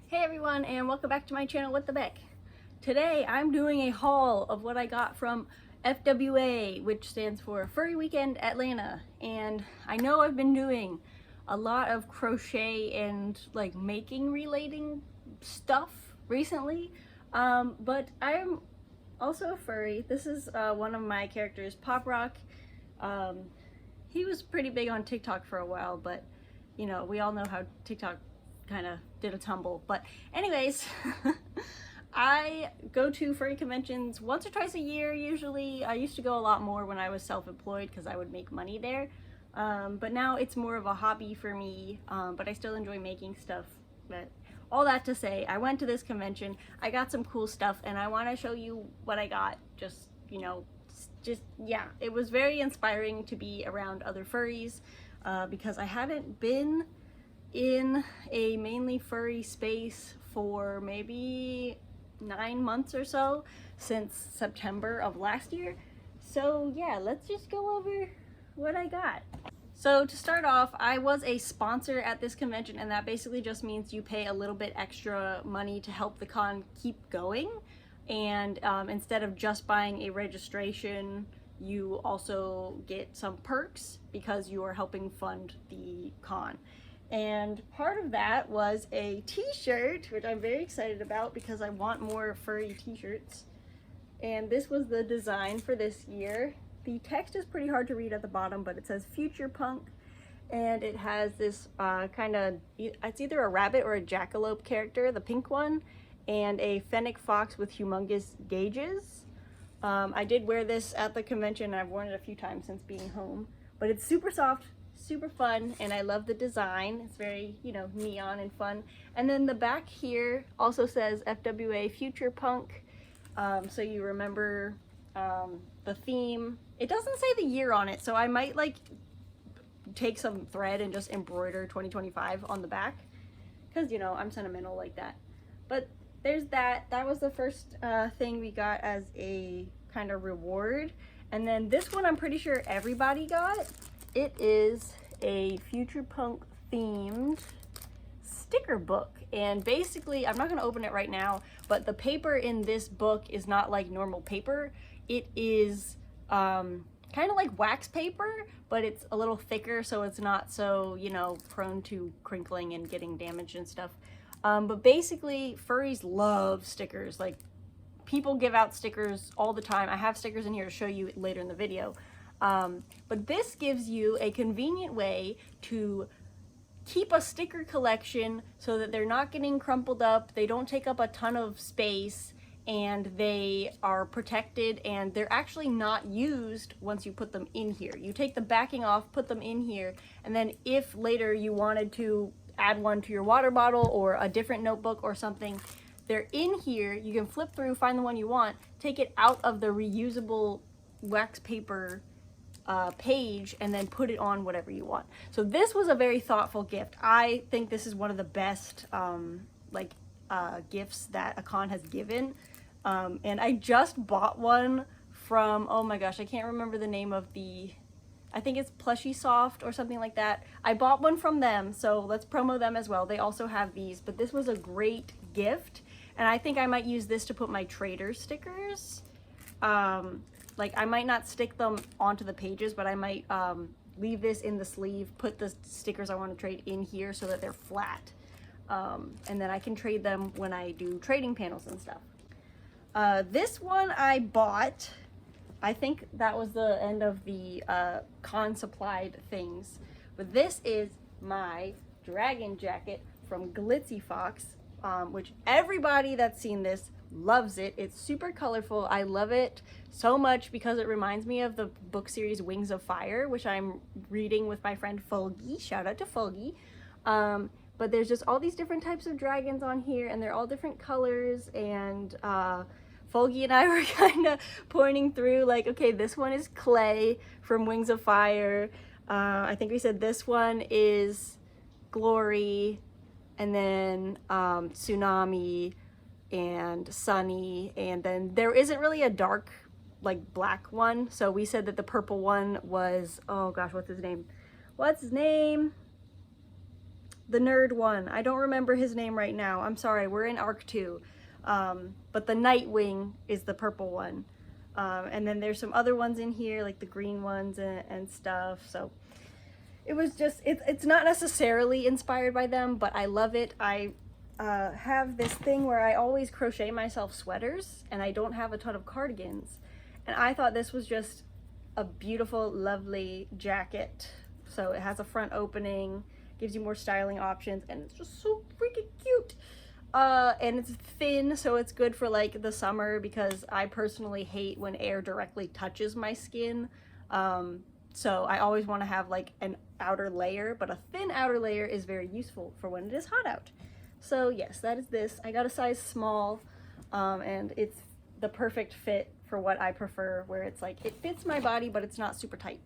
Hey everyone, and welcome back to my channel, What the Beck. Today I'm doing a haul of what I got from FWA, which stands for Furry Weekend Atlanta. And I know I've been doing a lot of crochet and like making relating stuff recently, but I'm also a furry. This is one of my characters, Pop Rock. He was pretty big on TikTok for a while, but you know, we all know how TikTok kind of did a tumble. But anyways, I go to furry conventions once or twice a year usually. I used to go a lot more when I was self-employed because I would make money there, but now it's more of a hobby for me, but I still enjoy making stuff. But all that to say, I went to this convention, I got some cool stuff, and I want to show you what I got. Just, you know, yeah, it was very inspiring to be around other furries, because I hadn't been in a mainly furry space for maybe 9 months or so, since September of last year. So yeah, let's just go over what I got. So to start off, I was a sponsor at this convention, and that basically just means you pay a little bit extra money to help the con keep going. And instead of just buying a registration, you also get some perks because you are helping fund the con. And part of that was a t-shirt, which I'm very excited about because I want more furry t-shirts. And this was the design for this year. The text is pretty hard to read at the bottom, but it says Future Punk. And it has this kind of, it's either a rabbit or a jackalope character, the pink one, and a fennec fox with humongous gauges. I did wear this at the convention, and I've worn it a few times since being home. But it's super soft, super fun, and I love the design. It's very, you know, neon and fun. And then the back here also says FWA Future Punk, so you remember the theme. It doesn't say the year on it, so I might like take some thread and just embroider 2025 on the back, because, you know, I'm sentimental like that. But there's that. That was the first thing we got as a kind of reward. And then this one I'm pretty sure everybody got. It is a Future Punk themed sticker book, and basically, I'm not going to open it right now, but the paper in this book is not like normal paper. It is kind of like wax paper, but it's a little thicker, so it's not so, you know, prone to crinkling and getting damaged and stuff. But basically, furries love stickers. Like, people give out stickers all the time. I have stickers in here to show you later in the video. But this gives you a convenient way to keep a sticker collection so that they're not getting crumpled up, they don't take up a ton of space, and they are protected, and they're actually not used once you put them in here. You take the backing off, put them in here, and then if later you wanted to add one to your water bottle or a different notebook or something, they're in here, you can flip through, find the one you want, take it out of the reusable wax paper page, and then put it on whatever you want. So this was a very thoughtful gift. I think this is one of the best gifts that a con has given. And I just bought one from, oh my gosh, I can't remember the name of the, I think it's Plushy Soft or something like that. I bought one from them, so let's promo them as well. They also have these, but this was a great gift, and I think I might use this to put my trader stickers. Like, I might not stick them onto the pages, but I might leave this in the sleeve, put the stickers I want to trade in here so that they're flat. And then I can trade them when I do trading panels and stuff. This one I bought, I think that was the end of the con supplied things. But this is my dragon jacket from Glitzy Fox, which everybody that's seen this loves it. It's super colorful. I love it so much because it reminds me of the book series Wings of Fire, which I'm reading with my friend Folgy. Shout out to Folgy. But there's just all these different types of dragons on here, and they're all different colors, and Folgy and I were kind of pointing through like, okay, this one is Clay from Wings of Fire. I think we said this one is Glory, and then Tsunami, and Sunny, and then there isn't really a dark like black one, so we said that the purple one was, oh gosh, what's his name, the nerd one. I don't remember his name right now. I'm sorry, we're in Arc 2. But the Nightwing is the purple one. And then there's some other ones in here, like the green ones and stuff. So it was just, it's not necessarily inspired by them, but I love it. I have this thing where I always crochet myself sweaters, and I don't have a ton of cardigans. And I thought this was just a beautiful, lovely jacket. So it has a front opening, gives you more styling options, and it's just so freaking cute. And it's thin, so it's good for like the summer, because I personally hate when air directly touches my skin. So I always want to have like an outer layer, but a thin outer layer is very useful for when it is hot out. So yes, that is this. I got a size small, and it's the perfect fit for what I prefer, where it's like, it fits my body, but it's not super tight.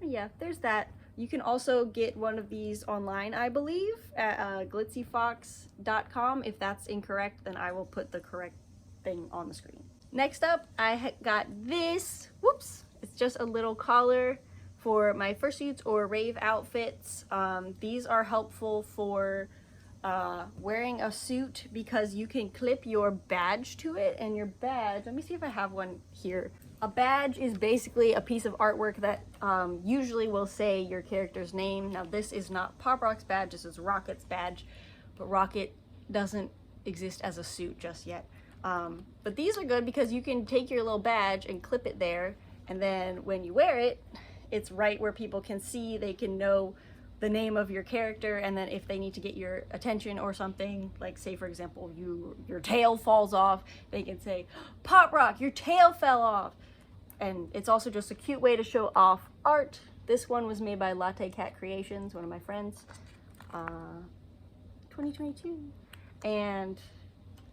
Yeah, there's that. You can also get one of these online, I believe, at glitzyfox.com. If that's incorrect, then I will put the correct thing on the screen. Next up, I got this. Whoops! It's just a little collar for my fursuits or rave outfits. These are helpful for wearing a suit, because you can clip your badge to it, and your badge, let me see if I have one here. A badge is basically a piece of artwork that usually will say your character's name. Now this is not Pop Rock's badge, this is Rocket's badge, but Rocket doesn't exist as a suit just yet. But these are good because you can take your little badge and clip it there, and then when you wear it, it's right where people can see, they can know the name of your character, and then if they need to get your attention or something, like say for example your tail falls off, they can say, Pop Rock, your tail fell off. And it's also just a cute way to show off art. This one was made by Latte Cat Creations, one of my friends, 2022. And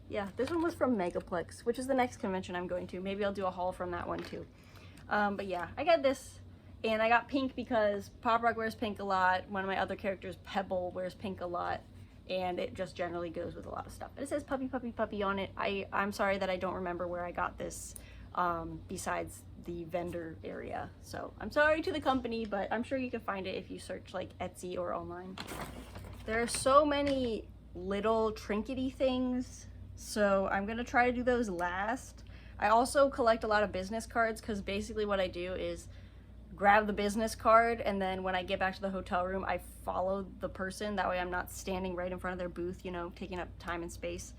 yeah, this one was from Megaplex, which is the next convention I'm going to. Maybe I'll do a haul from that one too. But yeah, I got this. And I got pink because Pop Rock wears pink a lot. One of my other characters, Pebble, wears pink a lot. And it just generally goes with a lot of stuff. But it says puppy, puppy, puppy on it. I'm sorry that I don't remember where I got this besides the vendor area. So I'm sorry to the company, but I'm sure you can find it if you search like Etsy or online. There are so many little trinkety things, so I'm gonna try to do those last. I also collect a lot of business cards, because basically what I do is grab the business card, and then when I get back to the hotel room, I follow the person. That way I'm not standing right in front of their booth, you know, taking up time and space.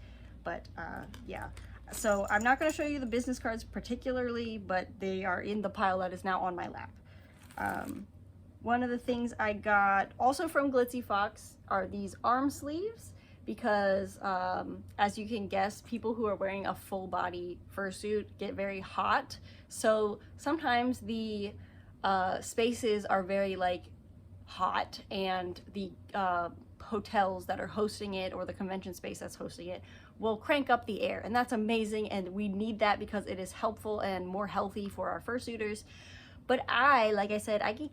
But yeah, so I'm not going to show you the business cards particularly, but they are in the pile that is now on my lap. One of the things I got also from Glitzy Fox are these arm sleeves, because as you can guess, people who are wearing a full body fursuit get very hot. So sometimes the spaces are very like hot, and the hotels that are hosting it, or the convention space that's hosting it, will crank up the air, and that's amazing, and we need that because it is helpful and more healthy for our fursuiters. But like I said, I give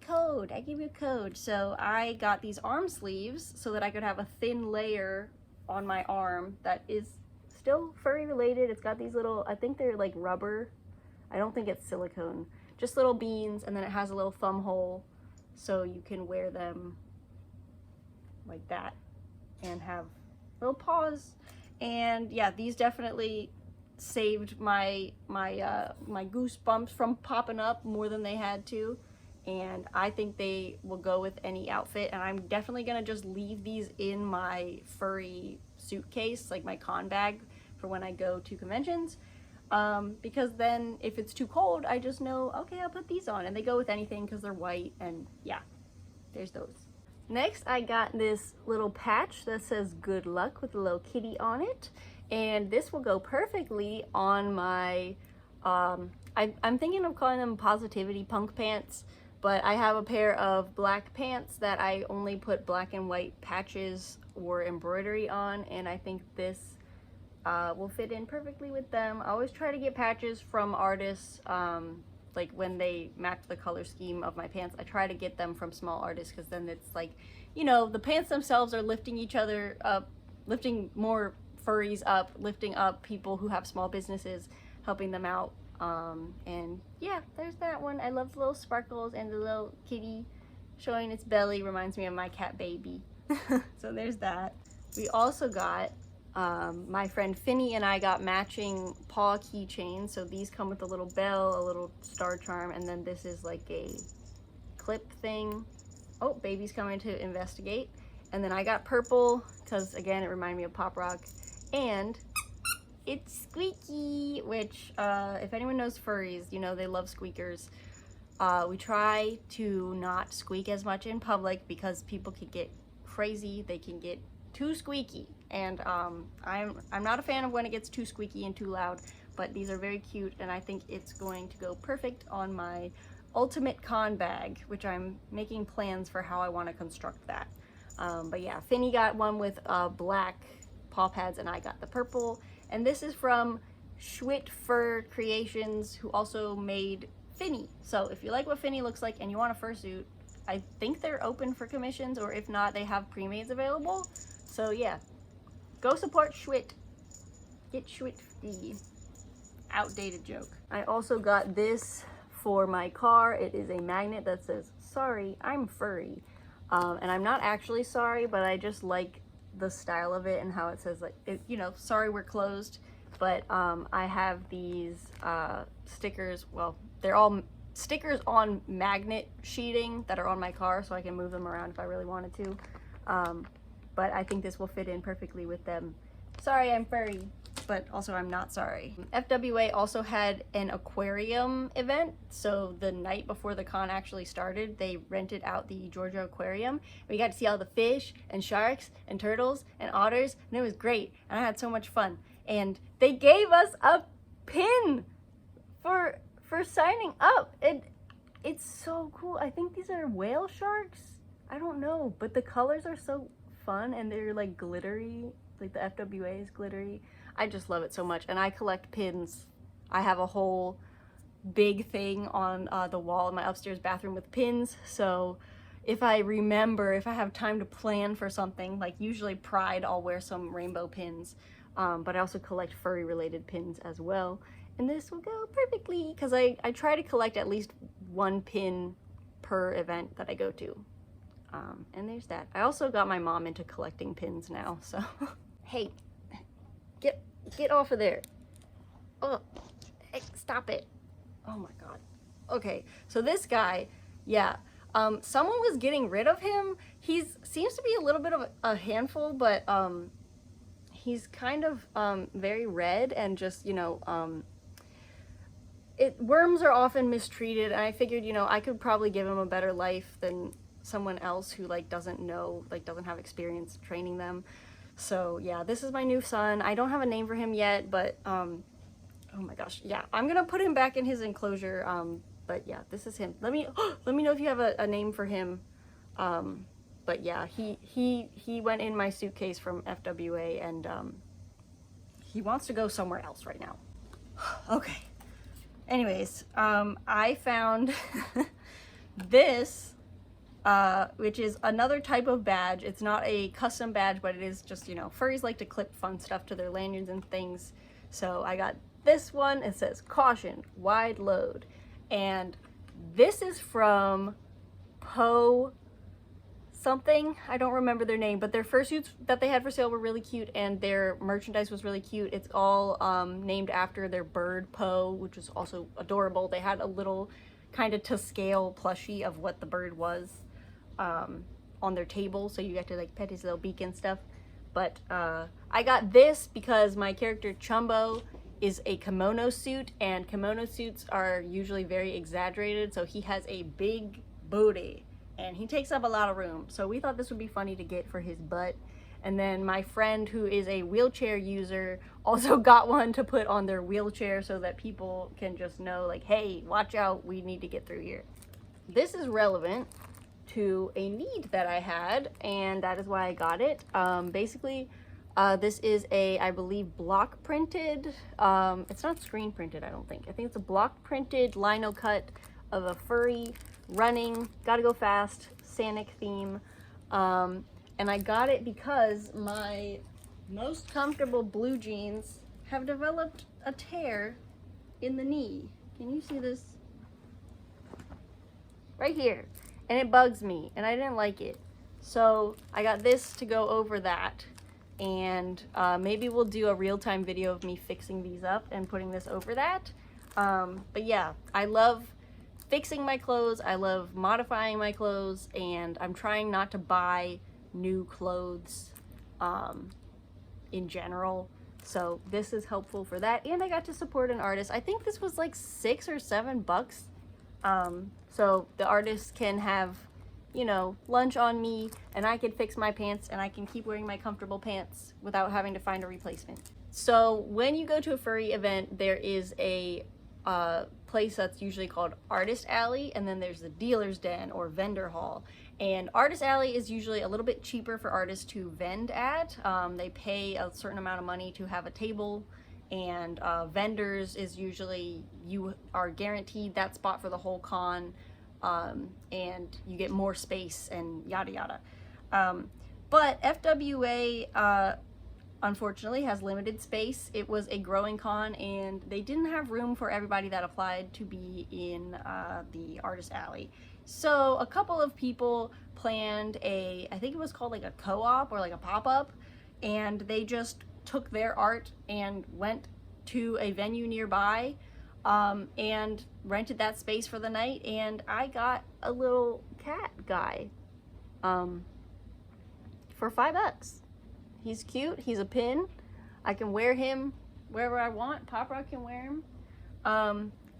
you a code. So I got these arm sleeves so that I could have a thin layer on my arm that is still furry related. It's got these little, I think they're like rubber, I don't think it's silicone, just little beans, and then it has a little thumb hole, so you can wear them like that and have little paws. And yeah, these definitely saved my goosebumps from popping up more than they had to, and I think they will go with any outfit. And I'm definitely gonna just leave these in my furry suitcase, like my con bag, for when I go to conventions. Because then if it's too cold, I just know, okay, I'll put these on, and they go with anything because they're white. And yeah, there's those. Next, I got this little patch that says good luck with a little kitty on it, and this will go perfectly on my I'm thinking of calling them positivity punk pants, but I have a pair of black pants that I only put black and white patches or embroidery on, and I think this will fit in perfectly with them. I always try to get patches from artists, like when they match the color scheme of my pants, I try to get them from small artists, because then it's like, you know, the pants themselves are lifting each other up, lifting more furries up, lifting up people who have small businesses, helping them out. And yeah, there's that one. I love the little sparkles, and the little kitty showing its belly reminds me of my cat baby. So there's that. We also got, my friend Finny and I got matching paw keychains. So these come with a little bell, a little star charm, and then this is like a clip thing. Oh, baby's coming to investigate. And then I got purple because, again, it reminded me of Pop Rock. And it's Squeaky, which, if anyone knows furries, you know they love squeakers. We try to not squeak as much in public because people can get crazy. They can get too squeaky. And I'm not a fan of when it gets too squeaky and too loud, but these are very cute, and I think it's going to go perfect on my ultimate con bag, which I'm making plans for how I want to construct that. But yeah, Finny got one with black paw pads and I got the purple. And this is from Schwitt Fur Creations, who also made Finny. So if you like what Finny looks like and you want a fursuit, I think they're open for commissions, or if not, they have pre-mades available. So yeah, go support Schwitt. Get Schwitt free. Outdated joke. I also got this for my car. It is a magnet that says, "Sorry, I'm furry." And I'm not actually sorry, but I just like the style of it and how it says, like, you know, sorry we're closed. But I have these stickers. Well, they're all stickers on magnet sheeting that are on my car, so I can move them around if I really wanted to. But I think this will fit in perfectly with them. Sorry, I'm furry, but also I'm not sorry. FWA also had an aquarium event. So the night before the con actually started, they rented out the Georgia Aquarium. We got to see all the fish and sharks and turtles and otters, and it was great. And I had so much fun. And they gave us a pin for signing up. It's so cool. I think these are whale sharks. I don't know, but the colors are so fun, and they're like glittery. Like the FWA is glittery. I just love it so much, and I collect pins. I have a whole big thing on the wall in my upstairs bathroom with pins, so if I have time to plan for something, like usually Pride, I'll wear some rainbow pins, but I also collect furry related pins as well, and this will go perfectly because I try to collect at least one pin per event that I go to. And there's that. I also got my mom into collecting pins now, so hey, get off of there. Oh, hey, stop it. Oh my god. Okay, so this guy, yeah, someone was getting rid of him. Seems to be a little bit of a handful, but he's kind of very red and just, you know, worms are often mistreated, and I figured, you know, I could probably give him a better life than someone else who like doesn't have experience training them. So yeah, this is my new son. I don't have a name for him yet, but oh my gosh, yeah, I'm gonna put him back in his enclosure. But yeah, this is him. Let me know if you have a name for him. But yeah, he went in my suitcase from FWA, and he wants to go somewhere else right now. Okay. Anyways, I found this, which is another type of badge. It's not a custom badge, but it is just, you know, furries like to clip fun stuff to their lanyards and things. So I got this one. It says, "Caution, wide load." And this is from Poe something. I don't remember their name, but their fursuits that they had for sale were really cute, and their merchandise was really cute. It's all named after their bird, Poe, which is also adorable. They had a little kind of to scale plushie of what the bird was on their table, so you get to like pet his little beak and stuff. But I got this because my character Chumbo is a kimono suit, and kimono suits are usually very exaggerated, so he has a big booty and he takes up a lot of room, so we thought this would be funny to get for his butt. And then my friend, who is a wheelchair user, also got one to put on their wheelchair so that people can just know, like, hey, watch out, we need to get through here. This is relevant to a need that I had, and that is why I got it. Basically, this is a, I believe, block printed, it's not screen printed, I don't think. I think it's a block printed lino cut of a furry running, gotta go fast, Sanic theme. And I got it because my most comfortable blue jeans have developed a tear in the knee. Can you see this? Right here. And it bugs me, and I didn't like it. So I got this to go over that, and maybe we'll do a real-time video of me fixing these up and putting this over that. But yeah, I love fixing my clothes, I love modifying my clothes, and I'm trying not to buy new clothes in general. So this is helpful for that, and I got to support an artist. I think this was like $6 or $7. So the artist can have, you know, lunch on me, and I can fix my pants, and I can keep wearing my comfortable pants without having to find a replacement. So when you go to a furry event, there is a place that's usually called Artist Alley, and then there's the Dealer's Den or Vendor Hall. And Artist Alley is usually a little bit cheaper for artists to vend at. They pay a certain amount of money to have a table, and vendors is usually you are guaranteed that spot for the whole con, and you get more space and yada yada. But FWA unfortunately has limited space. It was a growing con, and they didn't have room for everybody that applied to be in the Artist Alley. So a couple of people planned I think it was called like a co-op or like a pop-up, and they just took their art and went to a venue nearby and rented that space for the night, and I got a little cat guy for $5. He's cute, he's a pin, I can wear him wherever I want, Pop Rock can wear him.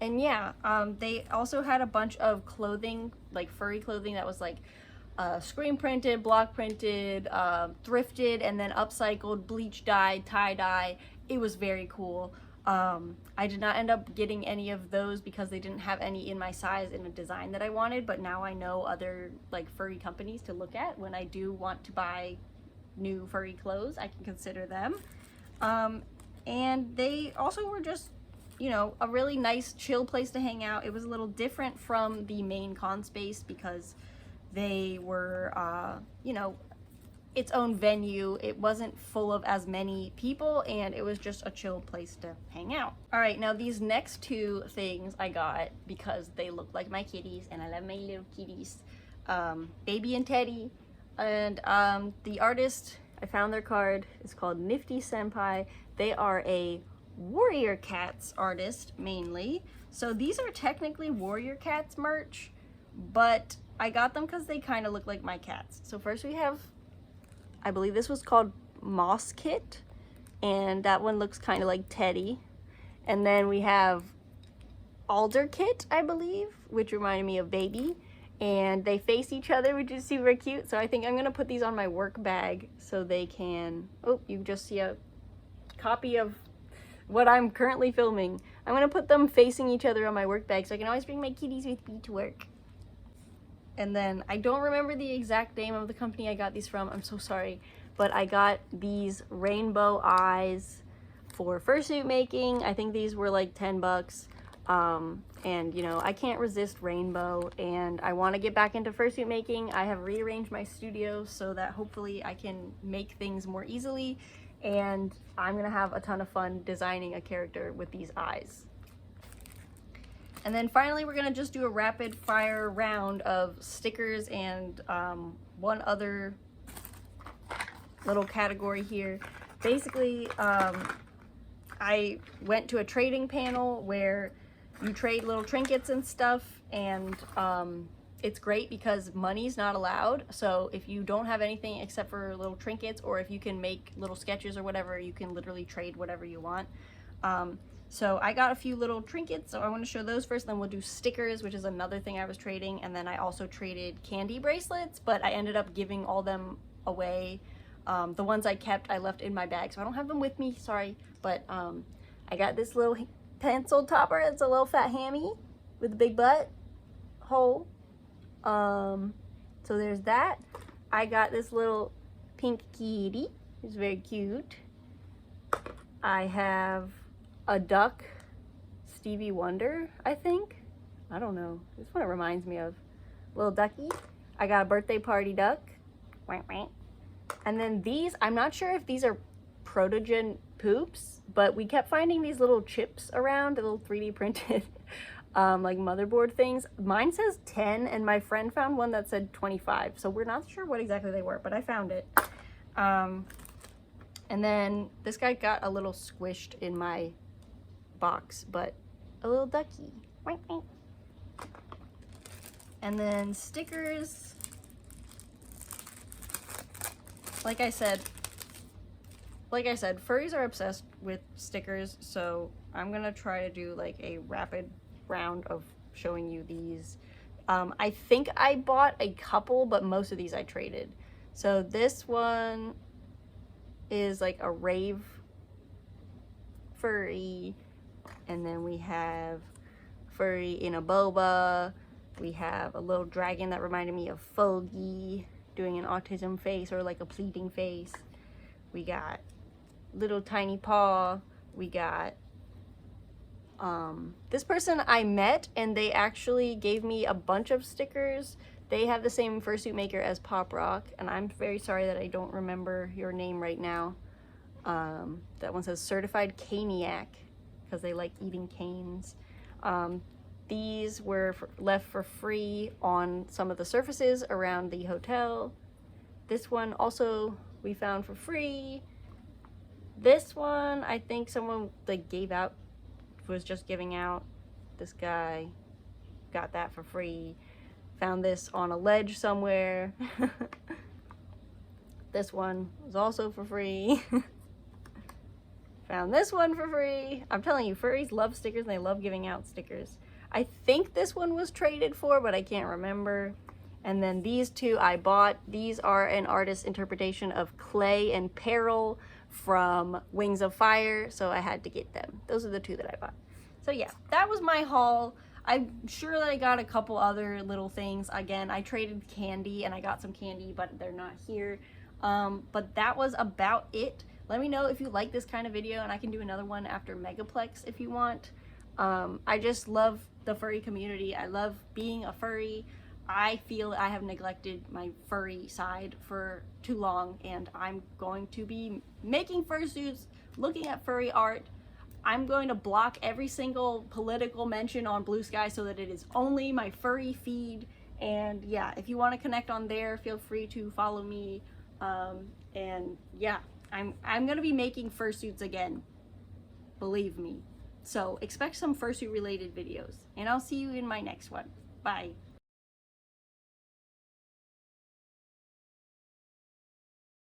And yeah, they also had a bunch of clothing, like furry clothing that was like screen printed, block printed, thrifted, and then upcycled, bleach dyed, tie dye. It was very cool. I did not end up getting any of those because they didn't have any in my size in a design that I wanted, but now I know other like furry companies to look at when I do want to buy new furry clothes. I can consider them. And they also were just, you know, a really nice chill place to hang out. It was a little different from the main con space because they were, you know, its own venue. It wasn't full of as many people, and it was just a chill place to hang out. All right, now these next two things I got because they look like my kitties, and I love my little kitties, Baby and Teddy. And the artist, I found their card, is called Nifty Senpai. They are a warrior cats artist mainly. So these are technically warrior cats merch, but I got them because they kind of look like my cats. So first we have, I believe this was called Moss Kit, and that one looks kind of like Teddy. And then we have Alder Kit, I believe, which reminded me of Baby. And they face each other, which is super cute. So I think I'm gonna put these on my work bag so they can, oh, you just see a copy of what I'm currently filming. I'm gonna put them facing each other on my work bag so I can always bring my kitties with me to work. And then I don't remember the exact name of the company I got these from, I'm so sorry, but I got these rainbow eyes for fursuit making. I think these were like $10. And you know, I can't resist rainbow, and I want to get back into fursuit making. I have rearranged my studio so that hopefully I can make things more easily, and I'm gonna have a ton of fun designing a character with these eyes. And then finally we're gonna just do a rapid fire round of stickers and one other little category here. Basically, I went to a trading panel where you trade little trinkets and stuff, and it's great because money's not allowed. So if you don't have anything except for little trinkets, or if you can make little sketches or whatever, you can literally trade whatever you want. So I got a few little trinkets, so I want to show those first, then we'll do stickers, which is another thing I was trading, and then I also traded candy bracelets, but I ended up giving all them away. The ones I kept, I left in my bag, so I don't have them with me, sorry, but I got this little pencil topper. It's a little fat hammy with a big butt hole. So there's that. I got this little pink kitty. It's very cute. I have a duck, Stevie Wonder, I think. I don't know. This one it reminds me of. Little ducky. I got a birthday party duck. And then these, I'm not sure if these are Protogen poops, but we kept finding these little chips around, the little 3D printed like motherboard things. Mine says 10 and my friend found one that said 25. So we're not sure what exactly they were, but I found it. And then this guy got a little squished in my box, but a little ducky. And then stickers. Like I said, furries are obsessed with stickers, so I'm gonna try to do like a rapid round of showing you these. I think I bought a couple, but most of these I traded. So this one is like a rave furry, and then we have furry in a boba. We have a little dragon that reminded me of Foggy doing an autism face or like a pleading face. We got little tiny paw. We got this person I met and they actually gave me a bunch of stickers. They have the same fursuit maker as Pop Rock, and I'm very sorry that I don't remember your name right now. That one says Certified Caniac because they like eating canes. These were left for free on some of the surfaces around the hotel. This one also we found for free. This one I think someone like gave out, was just giving out. This guy got that for free. Found this on a ledge somewhere. This one was also for free. Found this one for free. I'm telling you, furries love stickers and they love giving out stickers. I think this one was traded for, but I can't remember. And then these two I bought. These are an artist's interpretation of Clay and Peril from Wings of Fire, so I had to get them. Those are the two that I bought. So yeah, that was my haul. I'm sure that I got a couple other little things. Again, I traded candy and I got some candy, but they're not here. But that was about it. Let me know if you like this kind of video, and I can do another one after Megaplex if you want. I just love the furry community. I love being a furry. I feel I have neglected my furry side for too long, and I'm going to be making fursuits, looking at furry art. I'm going to block every single political mention on Bluesky so that it is only my furry feed. And yeah, if you want to connect on there, feel free to follow me. And yeah, I'm gonna be making fursuits again, believe me. So expect some fursuit related videos, and I'll see you in my next one. Bye.